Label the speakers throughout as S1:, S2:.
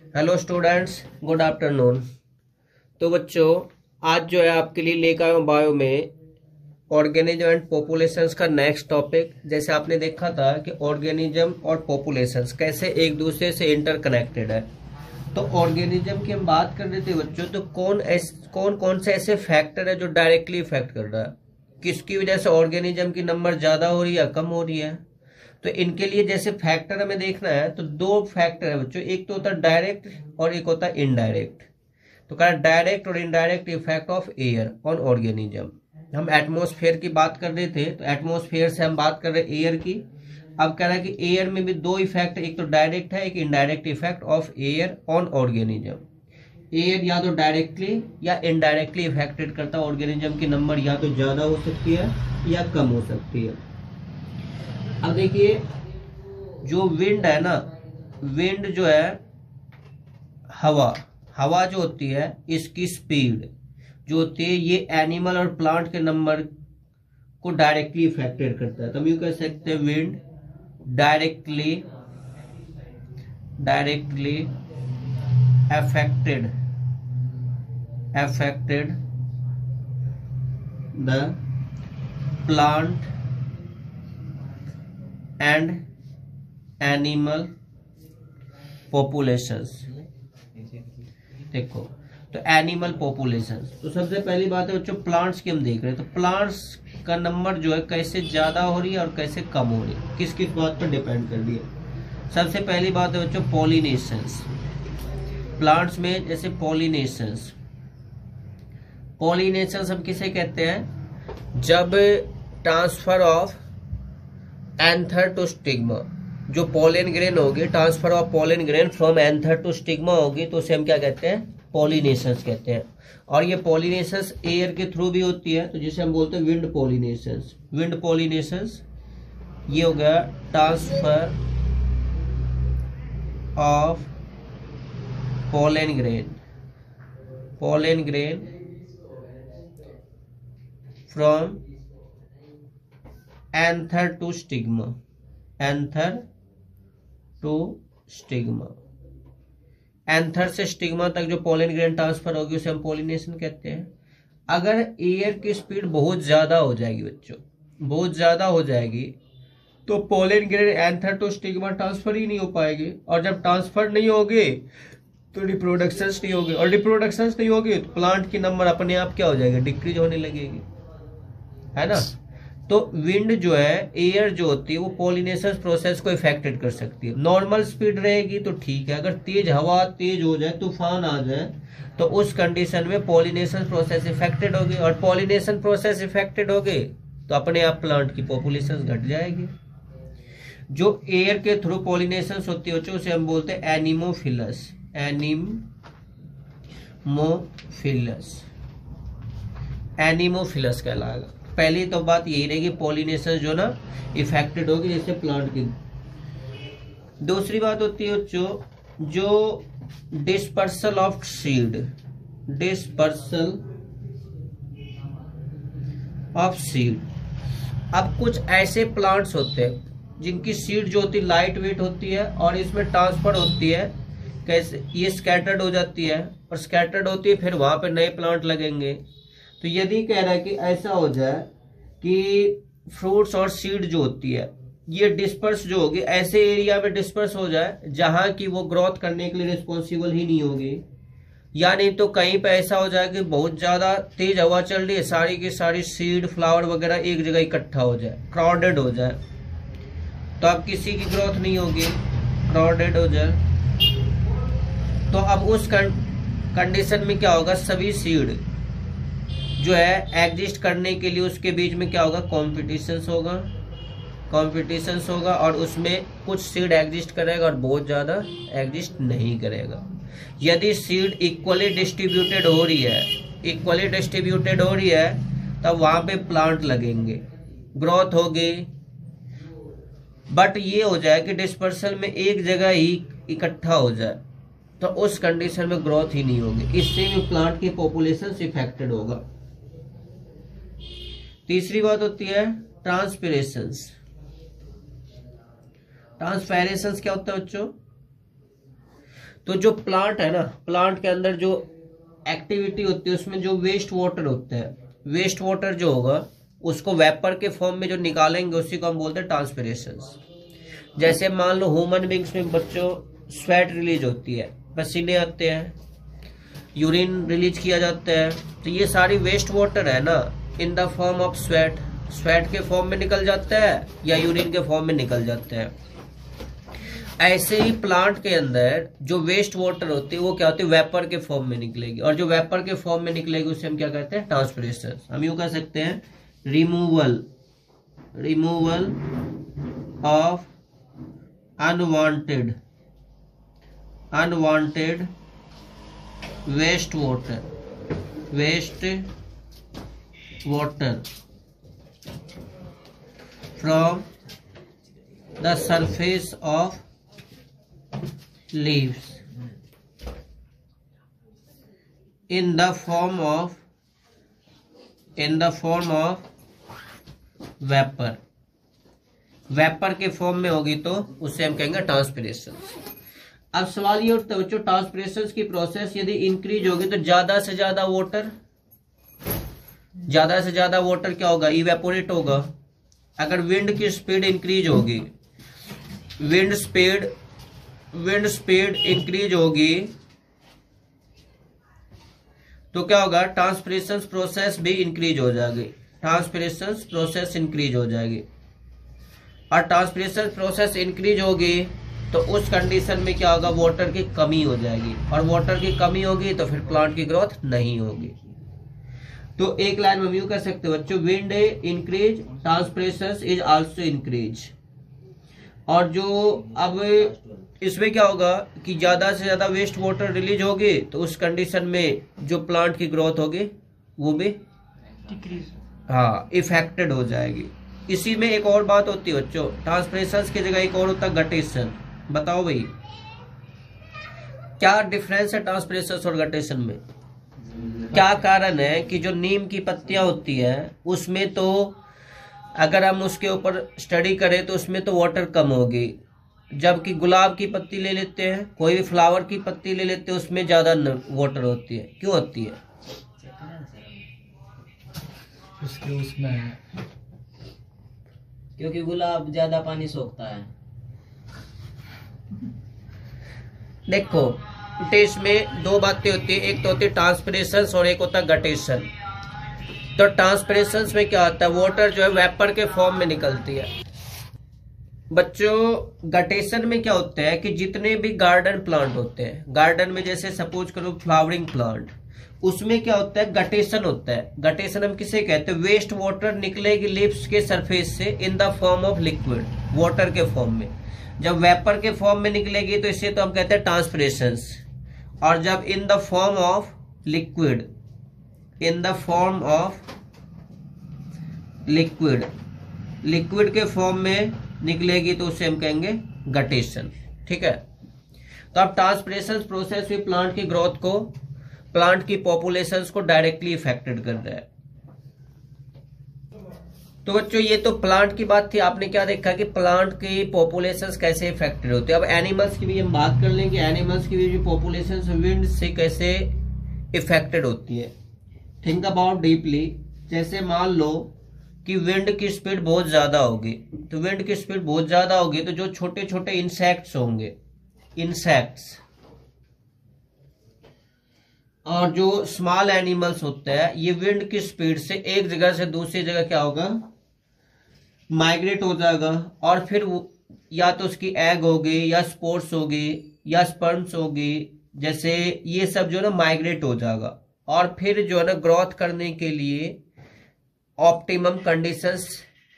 S1: Hello students, good afternoon. तो बच्चों, आज जो है आपके लिए लेकर आया हूं बायो में ऑर्गेनिज्म एंड पॉपुलेशंस का नेक्स्ट टॉपिक। जैसे आपने देखा था कि ऑर्गेनिज्म और पॉपुलेशंस कैसे एक दूसरे से इंटरकनेक्टेड है। तो ऑर्गेनिज्म की हम बात कर रहे थे बच्चों, तो कौन कौन से ऐसे फैक्टर है जो डायरेक्टली इफेक्ट कर रहा है, किसकी वजह से ऑर्गेनिज्म की नंबर ज्यादा हो रही है या कम हो रही है। तो इनके लिए जैसे फैक्टर हमें देखना है तो दो फैक्टर है बच्चों, एक तो होता है डायरेक्ट और एक होता है इनडायरेक्ट। तो कह डायरेक्ट और indirect effect of air on organism. हम एटमॉस्फेयर की बात कर रहे थे, तो एटमॉस्फेयर से हम बात कर रहे हैं एयर की। अब कह रहा है कि एयर में भी दो इफेक्ट, एक तो डायरेक्ट है, एक indirect effect of air on organism. Air या तो डायरेक्टली या इनडायरेक्टली इफेक्टेड करता है ऑर्गेनिज्म की नंबर, या तो ज्यादा हो सकती है या कम हो सकती है। अब देखिए, जो विंड है ना, विंड जो है हवा जो होती है, इसकी स्पीड जो होती है ये एनिमल और प्लांट के नंबर को डायरेक्टली इफेक्टेड करता है। तो हम यूं कह सकते हैं wind directly affected the plant and animal populations। देखो, तो एनिमल पॉपुलेशंस, तो सबसे पहली बात है बच्चों प्लांट्स की हम देख रहे हैं। तो प्लांट्स का नंबर जो है कैसे ज्यादा हो रही है और कैसे कम हो रही है, किस किस बात पर डिपेंड कर रही है। सबसे पहली बात है बच्चों पॉलिनेशंस। प्लांट्स में जैसे पॉलिनेशंस हम किसे कहते हैं, जब transfer of anther to stigma, जो पोलन ग्रेन होगी, transfer of pollen grain from anther to stigma होगी, तो उसे हम क्या कहते हैं, पॉलिनेशंस कहते हैं। और ये पॉलिनेशंस एयर के थ्रू भी होती है, तो जिसे हम बोलते हैं विंड पॉलिनेशंस। विंड पॉलिनेशंस ये हो गया transfer of pollen grain from anther to stigma, anther से स्टिग्मा तक जो पोलन ग्रेन ट्रांसफर होगी उसे हम पॉलिनेशन कहते हैं। अगर एयर की स्पीड बहुत ज्यादा हो जाएगी बच्चों, बहुत ज्यादा हो जाएगी, तो pollen grain anther to stigma transfer ही नहीं हो पाएगी। और जब ट्रांसफर नहीं होगी तो रिप्रोडक्शंस नहीं होगी, और रिप्रोडक्शंस नहीं होगी तो प्लांट की नंबर अपने आप क्या हो जाएगी, डिक्रीज होने लगेगी, है ना। तो विंड जो है, एयर जो होती है, वो पॉलिनेशन प्रोसेस को इफेक्टेड कर सकती है। नॉर्मल स्पीड रहेगी तो ठीक है, अगर तेज हवा तेज हो जाए, तूफान आ जाए, तो उस कंडीशन में पॉलिनेशन प्रोसेस इफेक्टेड होगी, और पॉलिनेशन प्रोसेस इफेक्टेड होगी तो अपने आप प्लांट की पॉपुलेशन घट जाएगी। जो एयर के थ्रू पॉलिनेशन होती है उसे हम बोलते हैं एनिमोफिलस कहलाएगा। पहली तो बात यही रहेगी, पॉलिनेशन जो ना इफेक्टेड होगी जैसे प्लांट की। दूसरी बात होती है जो डिस्पर्सल ऑफ सीड, अब कुछ ऐसे प्लांट्स होते हैं जिनकी सीड जो होती है लाइट वेट होती है और इसमें ट्रांसफर होती है, कैसे, ये स्कैटर्ड हो जाती है, और स्कैटर्ड होती है फिर वहां पे नए प्लांट लगेंगे। तो यदि कह रहा है कि ऐसा हो जाए कि फ्रूट्स और सीड जो होती है ये डिस्पर्स जो होगी, ऐसे एरिया में डिस्पर्स हो जाए जहां की वो ग्रोथ करने के लिए रिस्पॉन्सिबल ही नहीं होगी, या नहीं तो कहीं पे ऐसा हो जाए कि बहुत ज्यादा तेज हवा चल रही है, सारी की सारी सीड फ्लावर वगैरह एक जगह इकट्ठा हो जाए, क्राउडेड हो जाए, तो अब किसी की ग्रोथ नहीं होगी, क्राउडेड हो जाए। तो अब उस कंडीशन में क्या होगा, सभी सीड जो है एग्जिस्ट करने के लिए उसके बीच में क्या होगा, कॉम्पिटिशन होगा, और उसमें कुछ सीड एग्जिस्ट करेगा और बहुत ज्यादा एग्जिस्ट नहीं करेगा। यदि सीड इक्वली डिस्ट्रीब्यूटेड हो रही है तब वहां पे प्लांट लगेंगे, ग्रोथ होगी। बट ये हो जाए कि डिस्पर्सल में एक जगह ही इकट्ठा हो जाए, तो उस कंडीशन में ग्रोथ ही नहीं होगी, इससे भी प्लांट की पॉपुलेशन इफेक्टेड होगा। तीसरी बात होती है ट्रांसपिरेशंस। क्या होता है बच्चों, तो जो प्लांट है ना, प्लांट के अंदर जो एक्टिविटी होती है उसमें जो वेस्ट वाटर होते हैं, वेस्ट वाटर जो होगा उसको वेपर के फॉर्म में जो निकालेंगे उसी को हम बोलते हैं ट्रांसपिरेशन। जैसे मान लो ह्यूमन बींग्स में बच्चों स्वेट रिलीज होती है, पसीने आते हैं, यूरिन रिलीज किया जाता है, तो ये सारी वेस्ट वाटर है ना इन the form of sweat, sweat के फॉर्म में निकल जाता है या यूरिन के फॉर्म में निकल जाता है। ऐसे ही प्लांट के अंदर जो वेस्ट वाटर होती है वो क्या होती है, वेपर के फॉर्म में निकलेगी, और जो वेपर के फॉर्म में निकलेगी उसे हम क्या कहते हैं, ट्रांसपिरेशन। हम यूं कह सकते हैं removal of unwanted waste water from the surface of leaves in the form of vapour के फॉर्म में होगी तो उसे हम कहेंगे ट्रांसपिरेशन। अब सवाल ये उठता है बच्चों, ट्रांसपिरेशन की प्रोसेस यदि इंक्रीज होगी तो ज्यादा से ज्यादा वाटर क्या होगा, इवेपोरेट होगा। अगर विंड की स्पीड इंक्रीज होगी, विंड स्पीड इंक्रीज होगी तो क्या होगा, ट्रांसपिरेशन प्रोसेस भी इंक्रीज हो जाएगी, ट्रांसपिरेशन प्रोसेस इंक्रीज हो जाएगी। और ट्रांसपिरेशन प्रोसेस इंक्रीज होगी तो उस कंडीशन में क्या होगा, वाटर की कमी हो जाएगी, और वाटर की कमी होगी तो फिर प्लांट की ग्रोथ नहीं होगी। तो एक लाइन में यूं कह सकते हो बच्चों, wind increase, transpiration is also increase. और जो अब इसमें क्या होगा कि ज्यादा से ज्यादा वेस्ट वाटर रिलीज होगी तो उस कंडीशन में जो प्लांट की ग्रोथ होगी वो भी इफेक्टेड हो जाएगी। इसी में एक और बात होती है बच्चों, ट्रांसपिरेशन की जगह एक और होता है गटेशन। बताओ भाई क्या डिफरेंस है ट्रांसपिरेशन और गटेशन में? क्या कारण है कि जो नीम की पत्तियां होती है उसमें तो अगर हम उसके ऊपर स्टडी करें तो उसमें तो वाटर कम होगी, जबकि गुलाब की पत्ती ले लेते हैं, कोई भी फ्लावर की पत्ती ले लेते हैं, उसमें ज्यादा वाटर होती है। क्यों होती है?
S2: उसमें क्योंकि गुलाब ज्यादा पानी सोखता है।
S1: देखो टेस्ट में दो बातें होती है, एक तो होती है ट्रांसपिरेशन और एक होता है गटेशन। तो ट्रांसपिरेशन में क्या होता है, वाटर जो है वेपर के फॉर्म में निकलती है। बच्चों गटेशन में क्या होता है कि जितने भी गार्डन प्लांट होते हैं, गार्डन में जैसे सपोज करो फ्लावरिंग प्लांट, उसमें क्या होता है, गटेशन होता है। गटेशन हम किसे कहते हैं, वेस्ट वाटर निकलेगी लिप्स के सरफेस से इन the form of liquid, water के फॉर्म में। जब वेपर के फॉर्म में निकलेगी तो इसे तो हम कहते हैं ट्रांसपिरेशन, और जब इन the form of liquid, liquid के फॉर्म में निकलेगी तो उसे हम कहेंगे गटेशन। ठीक है, तो अब ट्रांसपिरेशन प्रोसेस भी प्लांट की ग्रोथ को, प्लांट की पॉपुलेशंस को डायरेक्टली इफेक्टेड कर रहा है। तो बच्चों ये तो प्लांट की बात थी। आपने क्या देखा कि प्लांट की पॉपुलेशंस कैसे इफेक्टेड होती है। अब एनिमल्स की भी हम बात कर लेंगे, एनिमल्स की भी जो पॉपुलेशंस विंड से कैसे इफेक्टेड होती है। Think about deeply. जैसे मान लो कि विंड की स्पीड बहुत ज्यादा होगी, तो विंड की स्पीड बहुत ज्यादा होगी तो जो छोटे छोटे इंसेक्ट्स होंगे, इंसेक्ट्स और जो स्मॉल एनिमल्स होते हैं, ये विंड की स्पीड से एक जगह से दूसरी जगह क्या होगा, माइग्रेट हो जाएगा। और फिर या तो उसकी एग होगी या स्पोर्ट्स होगी या स्पर्म्स होगी, जैसे ये सब जो है ना माइग्रेट हो जाएगा। और फिर जो है ना ग्रोथ करने के लिए ऑप्टिमम कंडीशंस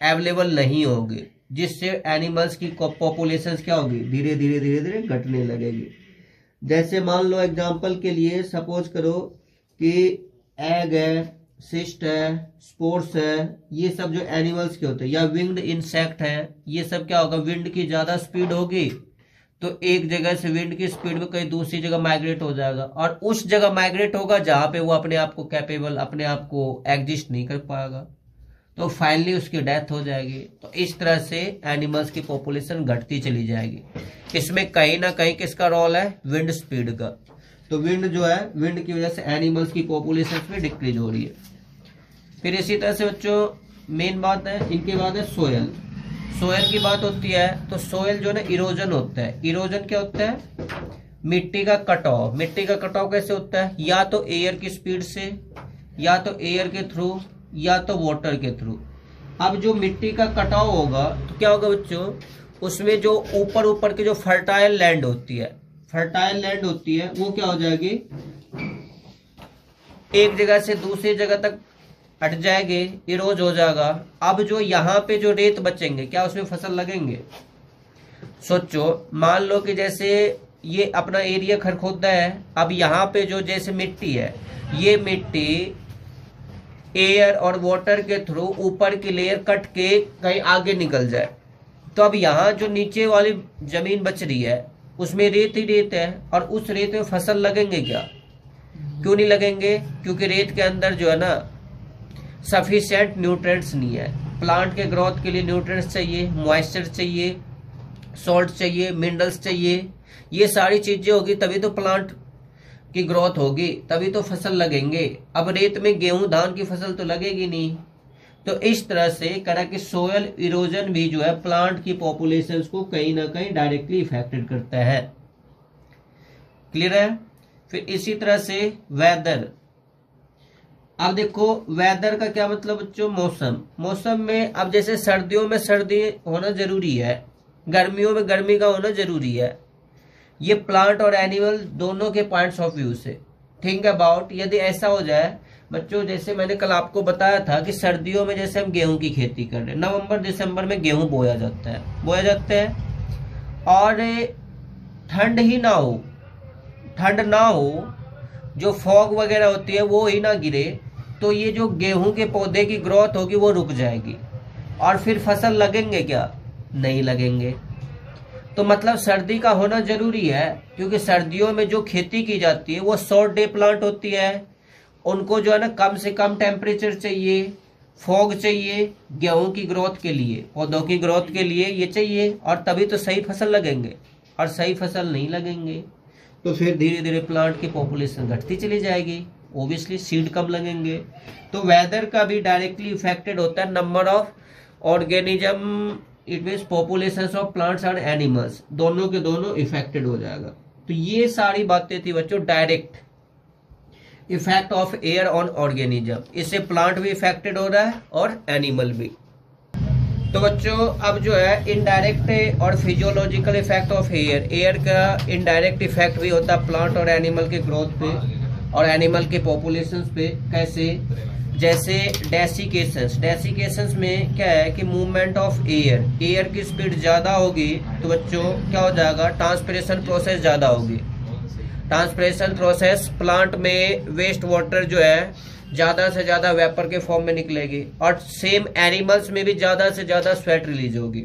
S1: अवेलेबल नहीं होगी, जिससे एनिमल्स की पॉपुलेशंस क्या होगी, धीरे धीरे धीरे धीरे घटने लगेगी। जैसे मान लो एग्जांपल के लिए सपोज करो कि एग है, सिस्ट है, स्पोर्स है, ये सब जो एनिमल्स के होते हैं, या विंग्ड इंसेक्ट है, ये सब क्या होगा, विंड की ज्यादा स्पीड होगी तो एक जगह से विंड की स्पीड में कहीं दूसरी जगह माइग्रेट हो जाएगा, और उस जगह माइग्रेट होगा जहां पे वो अपने आप को कैपेबल, अपने आप को एग्जिस्ट नहीं कर पाएगा। तो फाइनली उसकी डेथ हो जाएगी। तो इस तरह से एनिमल्स की पॉपुलेशन घटती चली जाएगी। इसमें कहीं ना कहीं किसका रोल है? विंड स्पीड का। तो विंड जो है, विंड की वजह से एनिमल्स की पॉपुलेशन में डिक्रीज हो रही है। फिर इसी तरह से बच्चों मेन बात है, इनके बाद है सोयल। सोयल की बात होती है तो सोयल जो है ना इरोजन होता है। इरोजन क्या होता है? मिट्टी का कटाव। मिट्टी का कटाव कैसे होता है? या तो एयर की स्पीड से, या तो एयर के थ्रू, या तो वाटर के थ्रू। अब जो मिट्टी का कटाव होगा तो क्या होगा बच्चों? उसमें जो ऊपर ऊपर की जो फर्टाइल लैंड होती है, फर्टाइल लैंड होती है, वो क्या हो जाएगी? एक जगह से दूसरी जगह तक हट जाएंगे, इरोज हो जाएगा। अब जो यहाँ पे जो रेत बचेंगे, क्या उसमें फसल लगेंगे? सोचो, मान लो कि जैसे ये अपना एरिया खरखोदा है, अब यहाँ पे जो जैसे मिट्टी है, ये मिट्टी एयर और वाटर के थ्रू ऊपर की लेयर कट के कहीं आगे निकल जाए, तो अब यहाँ जो नीचे वाली जमीन बच रही है उसमें रेत ही रेत है, और उस रेत में फसल लगेंगे क्या? क्यों नहीं लगेंगे? क्योंकि रेत के अंदर जो है ना सफिशिएंट न्यूट्रिएंट्स नहीं है। प्लांट के ग्रोथ के लिए न्यूट्रिएंट्स चाहिए, मॉइस्चर चाहिए, सॉल्ट चाहिए, मिनरल्स चाहिए। ये सारी चीजें होगी तभी तो प्लांट की ग्रोथ होगी, तभी तो फसल लगेंगे। अब रेत में गेहूं धान की फसल तो लगेगी नहीं। तो इस तरह से करा कि सोयल इरोजन भी जो है प्लांट की पॉपुलेशन को कहीं ना कहीं डायरेक्टली इफेक्टेड करता है। क्लियर है? फिर इसी तरह से वेदर। अब देखो वेदर का क्या मतलब बच्चों? मौसम। मौसम में अब जैसे सर्दियों में सर्दी होना जरूरी है, गर्मियों में गर्मी का होना जरूरी है। ये प्लांट और एनिमल दोनों के पॉइंट्स ऑफ व्यू से थिंक अबाउट। यदि ऐसा हो जाए बच्चों, जैसे मैंने कल आपको बताया था कि सर्दियों में जैसे हम गेहूं की खेती कर रहे हैं, नवंबर दिसंबर में गेहूं बोया जाता है, और ठंड ही ना हो, ठंड ना हो, जो फॉग वगैरह होती है वो ही ना गिरे, तो ये जो गेहूं के पौधे की ग्रोथ होगी वो रुक जाएगी। और फिर फसल लगेंगे क्या? नहीं लगेंगे। तो मतलब सर्दी का होना जरूरी है, क्योंकि सर्दियों में जो खेती की जाती है वो शॉर्ट डे प्लांट होती है। उनको जो है ना कम से कम टेम्परेचर चाहिए, फॉग चाहिए गेहूं की ग्रोथ के लिए, पौधों की ग्रोथ के लिए ये चाहिए, और तभी तो सही फसल लगेंगे। और सही फसल नहीं लगेंगे तो फिर धीरे धीरे प्लांट की पॉपुलेशन घटती चली जाएगी, ओबियसली सीड कम लगेंगे। तो वेदर का भी डायरेक्टली इफेक्टेड होता है number of organism, it means population of plants and animals, दोनों के दोनों इफेक्टेड हो जाएगा। तो ये सारी बातें थी बच्चों direct effect of air on organism. इससे प्लांट भी इफेक्टेड हो रहा है और एनिमल भी। तो बच्चों अब जो है इनडायरेक्ट और physiological effect of air, air का इनडायरेक्ट इफेक्ट भी होता है प्लांट और एनिमल के ग्रोथ पे और एनिमल के पॉपुलेशन पे। कैसे? जैसे डेसिकेशंस में क्या है कि मूवमेंट ऑफ एयर, एयर की स्पीड ज्यादा होगी तो बच्चों क्या हो जाएगा? ट्रांसपिरेशन प्रोसेस ज्यादा होगी। ट्रांसपिरेशन प्रोसेस, प्लांट में वेस्ट वाटर जो है ज्यादा से ज्यादा वेपर के फॉर्म में निकलेगी, और सेम एनिमल्स में भी ज्यादा से ज्यादा स्वेट रिलीज होगी,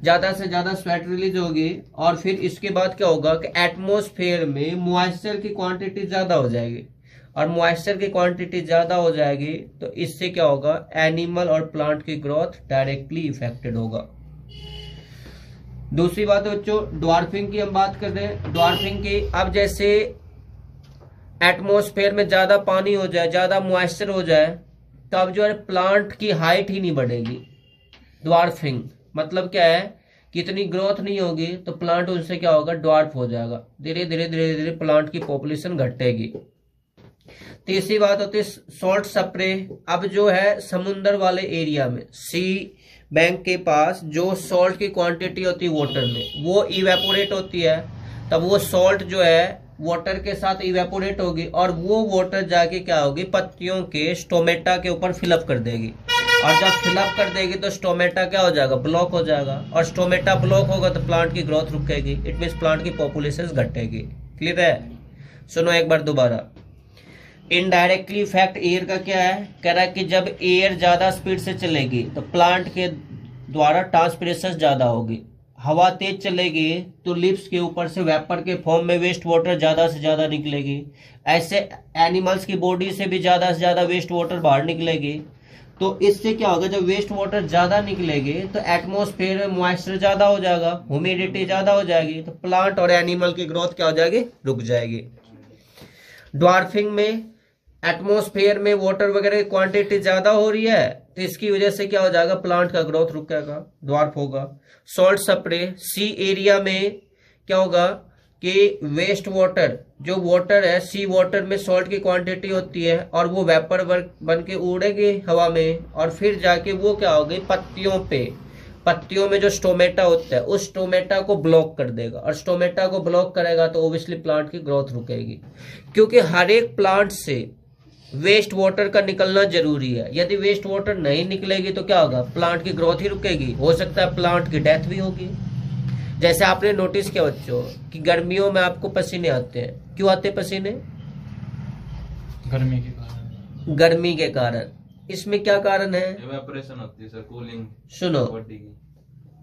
S1: ज्यादा से ज्यादा स्वेट रिलीज होगी। और फिर इसके बाद क्या होगा कि एटमॉस्फेयर में मॉइस्चर की क्वांटिटी ज्यादा हो जाएगी, और मॉइस्चर की क्वांटिटी ज्यादा हो जाएगी तो इससे क्या होगा? एनिमल और प्लांट की ग्रोथ डायरेक्टली इफेक्टेड होगा। दूसरी बात है बच्चों ड्वार्फिंग की हम बात कर रहे हैं। ड्वार्फिंग की, अब जैसे एटमॉस्फेयर में ज्यादा पानी हो जाए, ज्यादा मॉइस्चर हो जाए, तो अब जो है प्लांट की हाइट ही नहीं बढ़ेगी। ड्वार्फिंग मतलब क्या है कि इतनी ग्रोथ नहीं होगी तो प्लांट उनसे क्या होगा? ड्वार्फ हो जाएगा। धीरे धीरे धीरे धीरे प्लांट की पॉपुलेशन घटेगी। तीसरी बात होती है सॉल्ट स्प्रे। अब जो है समुद्र वाले एरिया में, सी बैंक के पास जो सॉल्ट की क्वांटिटी होती है वाटर में, वो इवेपोरेट होती है, तब वो सॉल्ट जो है वाटर के साथ इवेपोरेट होगी, और वो वाटर जाके क्या होगी? पत्तियों के स्टोमेटा के ऊपर फिलअप कर देगी, और जब फिलअप कर देगी तो स्टोमेटा क्या हो जाएगा? ब्लॉक हो जाएगा, और स्टोमेटा ब्लॉक होगा तो प्लांट की ग्रोथ रुकेगी, इट मीन्स प्लांट की पॉपुलेशन घटेगी। क्लियर है? सुनो एक बार दोबारा। इनडायरेक्टली इफेक्ट एयर का क्या है? कह रहा है कि जब एयर ज्यादा स्पीड से चलेगी तो प्लांट के द्वारा ट्रांसपिरेशन ज्यादा होगी। हवा तेज चलेगी तो लिप्स के ऊपर से वेपर के फॉर्म में वेस्ट वाटर ज्यादा से ज्यादा निकलेगी। ऐसे एनिमल्स की बॉडी से भी ज्यादा से ज्यादा वेस्ट वाटर बाहर निकलेगी। तो इससे क्या होगा, जब वेस्ट वाटर ज्यादा निकलेगी तो एटमॉस्फेयर में मॉइस्चर ज्यादा हो जाएगा, ह्यूमिडिटी ज्यादा हो जाएगी, तो प्लांट और एनिमल की ग्रोथ क्या हो जाएगी, रुक जाएगी। ड्वार्फिंग में एटमॉस्फेयर में वाटर वगैरह की क्वांटिटी ज्यादा हो रही है, तो इसकी वजह से क्या हो जाएगा, प्लांट का ग्रोथ रुकेगा, ड्वार्फ होगा। सॉल्ट स्प्रे, सी एरिया में क्या होगा कि वेस्ट वाटर, जो वाटर है सी वाटर में सॉल्ट की क्वांटिटी होती है और वो वेपर बन के उड़ेगी हवा में, और फिर जाके वो क्या होगी, पत्तियों में जो स्टोमेटा होता है उस स्टोमेटा को ब्लॉक कर देगा, और स्टोमेटा को ब्लॉक करेगा तो ओब्वियसली प्लांट की ग्रोथ रुकेगी। क्योंकि हर एक प्लांट से वेस्ट वाटर का निकलना जरूरी है, यदि वेस्ट वाटर नहीं निकलेगी तो क्या होगा, प्लांट की ग्रोथ ही रुकेगी, हो सकता है प्लांट की डेथ भी होगी। जैसे आपने नोटिस किया बच्चों कि गर्मियों में आपको पसीने आते हैं, क्यों आते पसीने, गर्मी के कारण। इसमें क्या कारण है,
S3: इवेपोरेशन होती है सर, कूलिंग।
S1: सुनो
S3: बॉडी की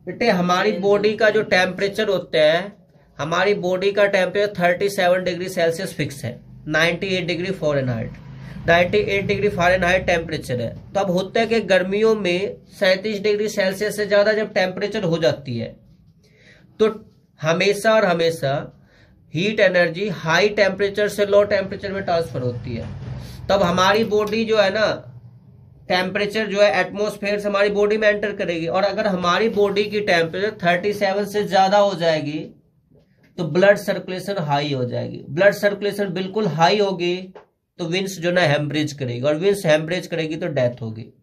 S1: बेटे, हमारी बॉडी का जो टेम्परेचर होता है, हमारी बॉडी का टेम्परेचर 37 डिग्री सेल्सियस फिक्स है, 98 degree Fahrenheit, 98 degree Fahrenheit temperature है। तो अब होता है कि गर्मियों में 37 डिग्री सेल्सियस से ज्यादा जब टेम्परेचर हो जाती है तो हमेशा और हमेशा हीट एनर्जी हाई टेम्परेचर से लो टेम्परेचर में ट्रांसफर होती है। तब हमारी बॉडी जो है ना, टेम्परेचर जो है एटमॉस्फेयर से हमारी बॉडी में एंटर करेगी, और अगर हमारी बॉडी की टेम्परेचर 37 से ज्यादा हो जाएगी तो ब्लड सर्कुलेशन हाई हो जाएगी। ब्लड सर्कुलेशन बिल्कुल हाई होगी तो विंस जो ना हेमरेज करेगी, और विंस हेमरेज करेगी तो डेथ होगी।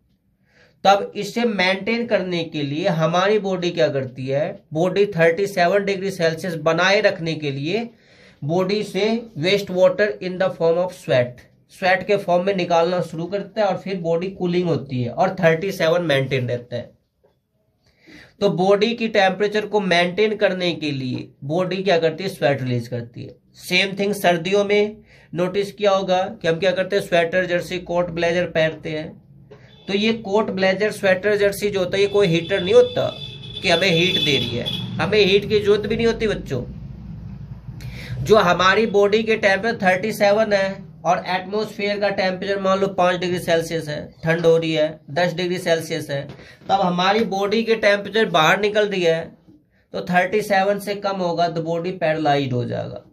S1: तब इसे मेंटेन करने के लिए हमारी बॉडी क्या करती है, बॉडी 37 डिग्री सेल्सियस बनाए रखने के लिए बॉडी से waste water in the form of sweat के फॉर्म में निकालना शुरू करता है, और फिर बॉडी कूलिंग होती है और 37 मेंटेन रहता है। तो बॉडी की टेम्परेचर को मेंटेन करने के लिए बॉडी क्या करती है, स्वेट रिलीज करती है। सेम थिंग सर्दियों में नोटिस किया होगा कि हम क्या करते हैं, स्वेटर जर्सी कोट ब्लेजर पहनते हैं। तो ये कोट ब्लेजर स्वेटर जर्सी जो होता है ये कोई हीटर नहीं होता कि हमें हीट दे रही है, हमें हीट की जरूरत भी नहीं होती बच्चों। जो हमारी बॉडी के टेम्परेचर 37 है और एटमॉस्फेयर का टेम्परेचर मान लो 5 डिग्री सेल्सियस है, ठंड हो रही है 10 डिग्री सेल्सियस है, तब हमारी बॉडी के टेम्परेचर बाहर निकल रही है तो 37 से कम होगा तो बॉडी पैरालाइज्ड हो जाएगा।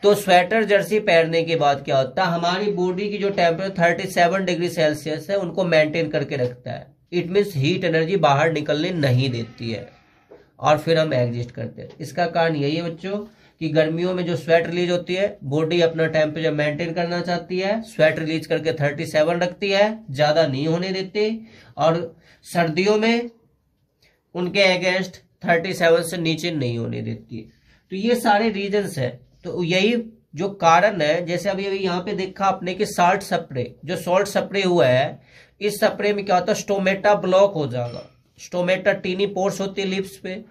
S1: तो स्वेटर जर्सी पहनने के बाद क्या होता है, हमारी बॉडी की जो टेम्परेचर 37 डिग्री सेल्सियस है उनको मेंटेन करके रखता है। इट मीन्स हीट एनर्जी बाहर निकलने नहीं देती है, और फिर हम एग्जिस्ट करते हैं। इसका कारण यही है बच्चों कि गर्मियों में जो स्वेट रिलीज होती है, बॉडी अपना टेम्परेचर मेंटेन करना चाहती है, स्वेट रिलीज करके 37 रखती है, ज्यादा नहीं होने देती, और सर्दियों में उनके अगेंस्ट 37 से नीचे नहीं होने देती। तो ये सारे रीजंस है। तो यही जो कारण है, जैसे अभी यहाँ पे देखा आपने कि सॉल्ट स्प्रे, जो सॉल्ट स्प्रे हुआ है, इस स्प्रे में क्या होता है, स्टोमेटा ब्लॉक हो जाएगा। स्टोमेटा टीनी पोर्स होती है लिप्स पे,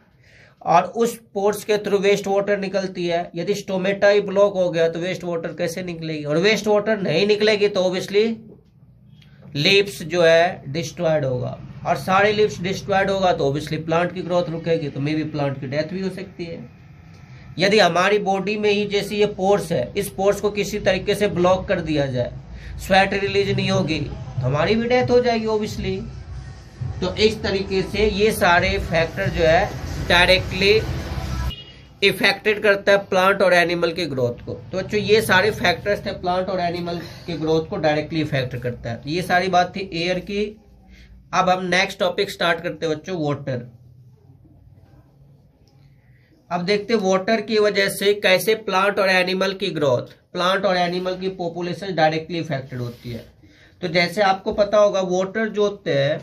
S1: और उस पोर्स के थ्रू वेस्ट वाटर निकलती है। यदि स्टोमेटा ही ब्लॉक हो गया तो वेस्ट वाटर कैसे निकलेगी, और वेस्ट वाटर नहीं निकलेगी तो ऑब्वियसली लिप्स जो है डिस्ट्रॉयड होगा, और सारे लिप्स डिस्ट्रॉयड होगा तो ऑब्वियसली प्लांट की ग्रोथ रुकेगी, तो मे बी प्लांट की डेथ भी हो सकती है। यदि हमारी बॉडी में ही जैसे ये पोर्स है, इस पोर्स को किसी तरीके से ब्लॉक कर दिया जाए, स्वेट रिलीज नहीं होगी तो हमारी भी डेथ हो जाएगी ऑब्वियसली। तो इस तरीके से ये सारे फैक्टर जो है डायरेक्टली इफेक्टेड करता है प्लांट और एनिमल की ग्रोथ को। तो बच्चों ये सारे फैक्टर्स थे प्लांट और एनिमल की ग्रोथ को डायरेक्टली इफेक्ट करता है। ये सारी बात थी एयर की। अब हम नेक्स्ट टॉपिक स्टार्ट करते हैं बच्चों, वाटर। अब देखते हैं वाटर की वजह से कैसे प्लांट और एनिमल की ग्रोथ, प्लांट और एनिमल की पॉपुलेशन डायरेक्टली इफेक्टेड होती है। तो जैसे आपको पता होगा वाटर जो होते हैं,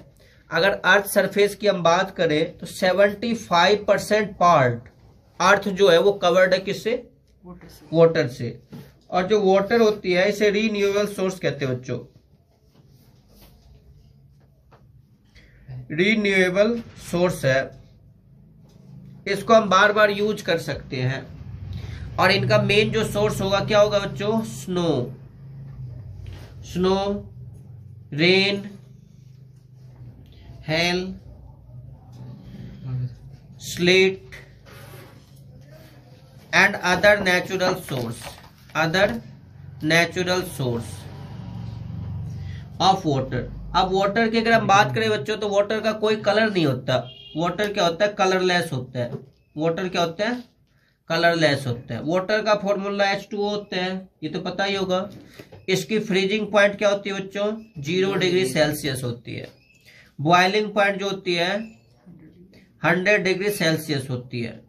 S1: अगर अर्थ सरफेस की हम बात करें तो 75% पार्ट अर्थ जो है वो कवर्ड है किससे, वाटर से। और जो वाटर होती है इसे रीन्यूएबल सोर्स कहते हैं बच्चों, रीन्यूएबल सोर्स है, इसको हम बार बार यूज कर सकते हैं। और इनका मेन जो सोर्स होगा क्या होगा बच्चों, snow, rain, hello, slate and other natural source of water. अब वाटर की अगर हम बात करें बच्चों, तो वाटर का कोई कलर नहीं होता। वाटर क्या होता है? कलरलेस होता है। वाटर क्या होता है? कलरलेस होता है। वाटर का फॉर्मूला H2O होता है, ये तो पता ही होगा। इसकी फ्रीजिंग पॉइंट क्या होती है बच्चों? 0 डिग्री सेल्सियस होती है। बॉइलिंग पॉइंट जो होती है 100 डिग्री सेल्सियस होती है।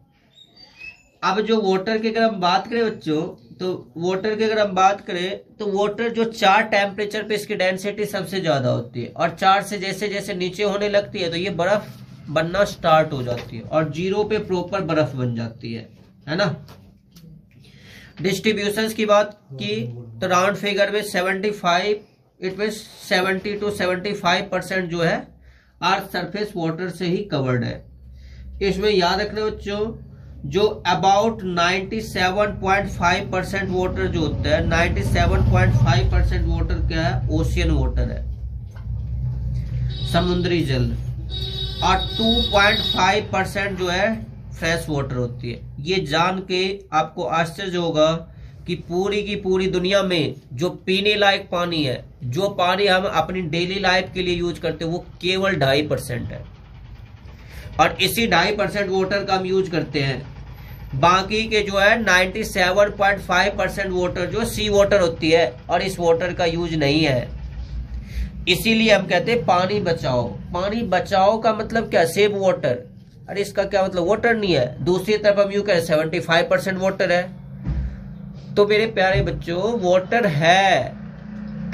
S1: अब जो वाटर की अगर हम बात करें बच्चों, तो वाटर की अगर हम बात करें तो वाटर जो 4 टेम्परेचर पे इसकी डेंसिटी सबसे ज्यादा होती है, और 4 से जैसे जैसे नीचे होने लगती है तो ये बर्फ बनना स्टार्ट हो जाती है, और 0 पे प्रॉपर बर्फ बन जाती है ना। डिस्ट्रीब्यूशंस की बात की तो राउंड फिगर में 75 इट मीन 70 to 75% जो है अर्थ सरफेस वाटर से ही कवर्ड है। इसमें याद रखना बच्चों, जो अबाउट 97.5% वाटर जो होता है, 97.5% वाटर क्या है? ओशियन वाटर है, समुद्री जल, और 2.5% जो है फ्रेश वाटर होती है। ये जान के आपको आश्चर्य होगा कि पूरी की पूरी दुनिया में जो पीने लायक पानी है, जो पानी हम अपनी डेली लाइफ के लिए यूज करते हैं, वो केवल 2.5% है, और इसी 2.5% वाटर का हम यूज करते हैं। बाकी के जो है 97.5% वाटर जो सी वाटर होती है, और इस वाटर का यूज नहीं है। इसीलिए हम कहते हैं पानी बचाओ। पानी बचाओ का मतलब क्या? Save water. अरे इसका क्या मतलब? वाटर नहीं है। दूसरी तरफ हम यूं कहें 75% वाटर है। तो मेरे प्यारे बच्चों, वाटर है,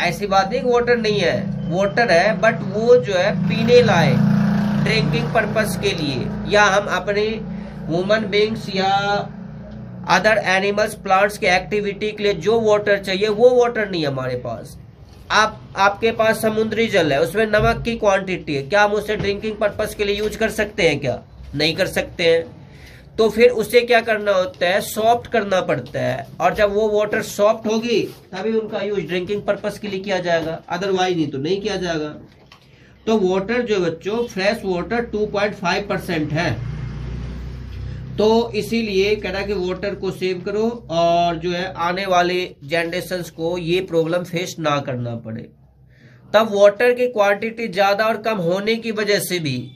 S1: ऐसी बात नहीं वाटर नहीं है, वाटर है, बट वो जो है पीने लायक, ड्रिंकिंग पर्पस के लिए, या हम अपने ह्यूमन बींग्स या अदर एनिमल्स प्लांट्स के एक्टिविटी के लिए जो वाटर चाहिए वो वाटर नहीं है हमारे पास। आपके पास समुद्री जल है, उसमें नमक की क्वांटिटी है, क्या हम उसे ड्रिंकिंग पर्पस के लिए यूज कर सकते हैं? क्या नहीं कर सकते हैं। तो फिर उसे क्या करना होता है? सॉफ्ट करना पड़ता है, और जब वो वाटर सॉफ्ट होगी तभी उनका यूज ड्रिंकिंग पर्पस के लिए किया जाएगा, अदरवाइज नहीं तो नहीं किया जाएगा। तो वाटर जो बच्चों, फ्रेश वाटर 2.5% है। तो इसीलिए कहना कि वाटर को सेव करो, और जो है आने वाले जनरेशंस को ये प्रॉब्लम फेस ना करना पड़े। तब वाटर की क्वांटिटी ज्यादा और कम होने की वजह से भी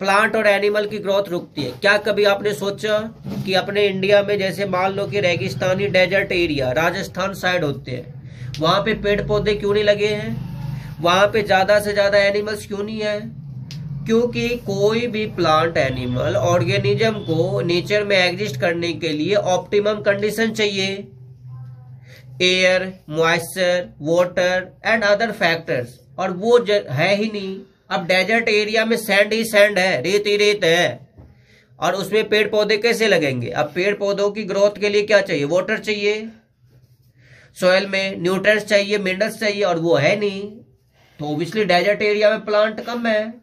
S1: प्लांट और एनिमल की ग्रोथ रुकती है। क्या कभी आपने सोचा कि अपने इंडिया में जैसे मान लो कि रेगिस्तानी डेजर्ट एरिया राजस्थान साइड होते हैं, वहां पे पेड़ पौधे क्यों नहीं लगे हैं? वहां पे ज्यादा से ज्यादा एनिमल्स क्यों नहीं है? क्योंकि कोई भी प्लांट, एनिमल, ऑर्गेनिज्म को नेचर में एग्जिस्ट करने के लिए ऑप्टिमम कंडीशन चाहिए, air, moisture, water and other factors, और वो है ही नहीं। अब डेजर्ट एरिया में सैंड ही सैंड है, रेत ही रेत है, और उसमें पेड़ पौधे कैसे लगेंगे? अब पेड़ पौधों की ग्रोथ के लिए क्या चाहिए? वाटर चाहिए, सॉइल में न्यूट्रिएंट्स चाहिए, मिनरल्स चाहिए, और वो है नहीं। तो ओब्वियसली डेजर्ट एरिया में प्लांट कम है,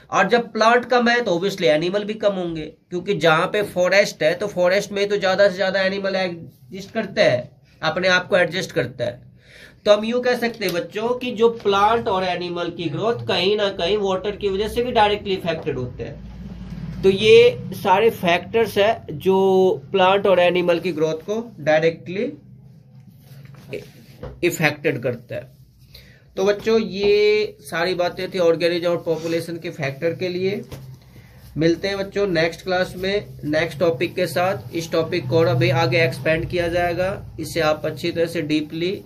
S1: और जब प्लांट कम है तो ओब्वियसली एनिमल भी कम होंगे, क्योंकि जहां पे फॉरेस्ट है तो फॉरेस्ट में तो ज्यादा से ज्यादा एनिमल एग्जिस्ट करता है, अपने आप को एडजस्ट करता है। तो हम यूं कह सकते हैं बच्चों कि जो प्लांट और एनिमल की ग्रोथ कहीं ना कहीं वाटर की वजह से भी डायरेक्टली इफेक्टेड होते हैं। तो ये सारे फैक्टर्स है जो प्लांट और एनिमल की ग्रोथ को डायरेक्टली इफेक्टेड करता है। तो बच्चों ये सारी बातें थी ऑर्गेनिज्म और पॉपुलेशन के फैक्टर के लिए। मिलते हैं बच्चों नेक्स्ट क्लास में नेक्स्ट टॉपिक के साथ। इस टॉपिक को और अभी आगे एक्सपेंड किया जाएगा, इसे आप अच्छी तरह से डीपली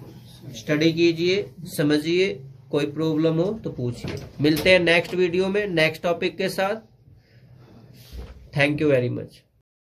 S1: स्टडी कीजिए, समझिए, कोई प्रॉब्लम हो तो पूछिए। मिलते हैं नेक्स्ट वीडियो में नेक्स्ट टॉपिक के साथ। Thank you very much.